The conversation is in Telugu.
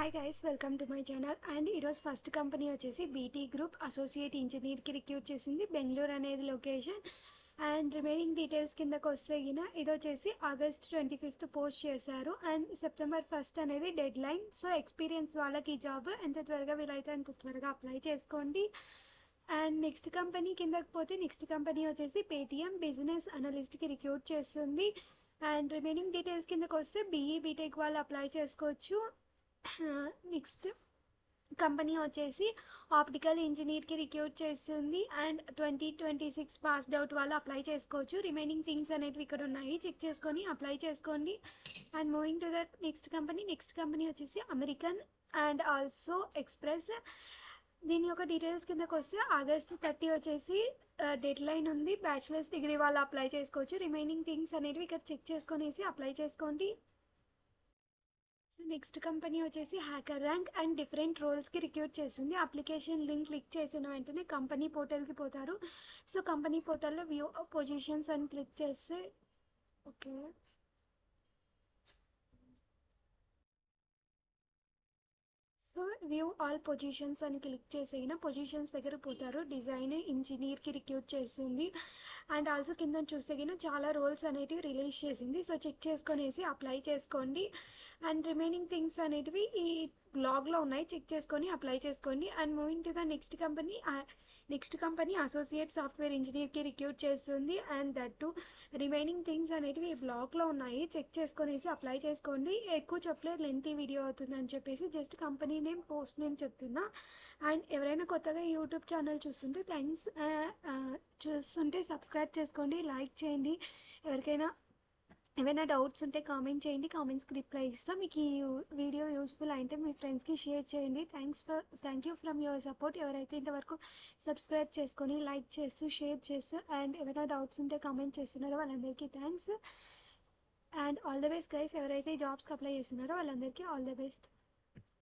Hi guys, welcome to my channel. And ఈరోజు ఫస్ట్ కంపెనీ వచ్చేసి బీటీ గ్రూప్ అసోసియేట్ ఇంజనీర్కి రిక్రూట్ చేసింది. బెంగళూరు అనేది లొకేషన్. అండ్ రిమైనింగ్ డీటెయిల్స్ కిందకు వస్తే ఇది వచ్చేసి ఆగస్ట్ 25th పోస్ట్ చేశారు. అండ్ సెప్టెంబర్ 1st అనేది డెడ్ లైన్. సో ఎక్స్పీరియన్స్ వాళ్ళకి ఈ జాబ్ ఎంత త్వరగా వీలైతే అంత త్వరగా అప్లై చేసుకోండి. అండ్ నెక్స్ట్ కంపెనీ కిందకి పోతే నెక్స్ట్ కంపెనీ వచ్చేసి పేటిఎం బిజినెస్ అనలిస్ట్కి రిక్రూట్ చేస్తుంది. అండ్ రిమైనింగ్ డీటెయిల్స్ కిందకు వస్తే బీఈ బీటెక్ వాళ్ళు అప్లై చేసుకోవచ్చు. నెక్స్ట్ కంపెనీ వచ్చేసి ఆప్టికల్ ఇంజనీర్కి రిక్రూట్ చేస్తుంది. అండ్ 2026 పాస్డ్ అవుట్ వాళ్ళు అప్లై చేసుకోవచ్చు. రిమైనింగ్ థింగ్స్ అనేవి ఇక్కడ ఉన్నాయి, చెక్ చేసుకొని అప్లై చేసుకోండి. And moving to the next company వచ్చేసి అమెరికన్ అండ్ ఆల్సో ఎక్స్ప్రెస్. దీని యొక్క డీటెయిల్స్ కిందకు వస్తే ఆగస్ట్ 30 వచ్చేసి డెడ్ లైన్ ఉంది. బ్యాచిలర్స్ డిగ్రీ వాళ్ళు అప్లై చేసుకోవచ్చు. రిమైనింగ్ థింగ్స్ అనేవి ఇక్కడ చెక్ చేసుకొనేసి అప్లై చేసుకోండి. నెక్స్ట్ కంపెనీ వచ్చేసి హ్యాకర్ ర్యాంక్ అండ్ డిఫరెంట్ రోల్స్కి రిక్రూట్ చేస్తుంది. అప్లికేషన్ లింక్ క్లిక్ చేసిన వెంటనే కంపెనీ పోర్టల్కి పోతారు. సో కంపెనీ పోర్టల్లో వ్యూ పొజిషన్స్ అని క్లిక్ చేస్తే okay so view all positions అని క్లిక్ చేసేగిన పొజిషన్స్ దగ్గర పోతారు. డిజైన్ ఇంజనీర్కి రిక్రూట్ చేస్తుంది. అండ్ ఆల్సో కింద చూసేగిన చాలా రోల్స్ అనేటివి రిలీజ్ చేసింది. సో చెక్ చేసుకొనేసి అప్లై చేసుకోండి. అండ్ రిమైనింగ్ థింగ్స్ అనేటివి ఈ బ్లాగ్లో ఉన్నాయి, చెక్ చేసుకొని అప్లై చేసుకోండి. And moving to the next company associate software ఇంజనీర్కి రిక్రూట్ చేస్తుంది. And that to remaining things అనేటివి ఈ బ్లాగ్లో ఉన్నాయి, చెక్ చేసుకొనేసి అప్లై చేసుకోండి. ఎక్కువ చెప్పలేదు, లెంతీ వీడియో అవుతుందని చెప్పేసి just company name post name చెప్తున్నా. అండ్ ఎవరైనా కొత్తగా యూట్యూబ్ ఛానల్ చూస్తుంటే సబ్స్క్రైబ్ చేసుకోండి, లైక్ చేయండి. ఎవరికైనా ఏమైనా డౌట్స్ ఉంటే కామెంట్ చేయండి, కామెంట్స్కి రిప్లై ఇస్తాం. మీకు ఈ వీడియో యూస్ఫుల్ అయితే మీ ఫ్రెండ్స్కి షేర్ చేయండి. Thank you from your support. ఎవరైతే ఇంతవరకు సబ్స్క్రైబ్ చేసుకొని లైక్ చేస్తూ షేర్ చేస్తూ అండ్ ఏమైనా డౌట్స్ ఉంటే కామెంట్ చేస్తున్నారో వాళ్ళందరికీ thanks. And all the best guys. ఎవరైతే జాబ్స్కి అప్లై చేస్తున్నారో వాళ్ళందరికీ ఆల్ ద బెస్ట్.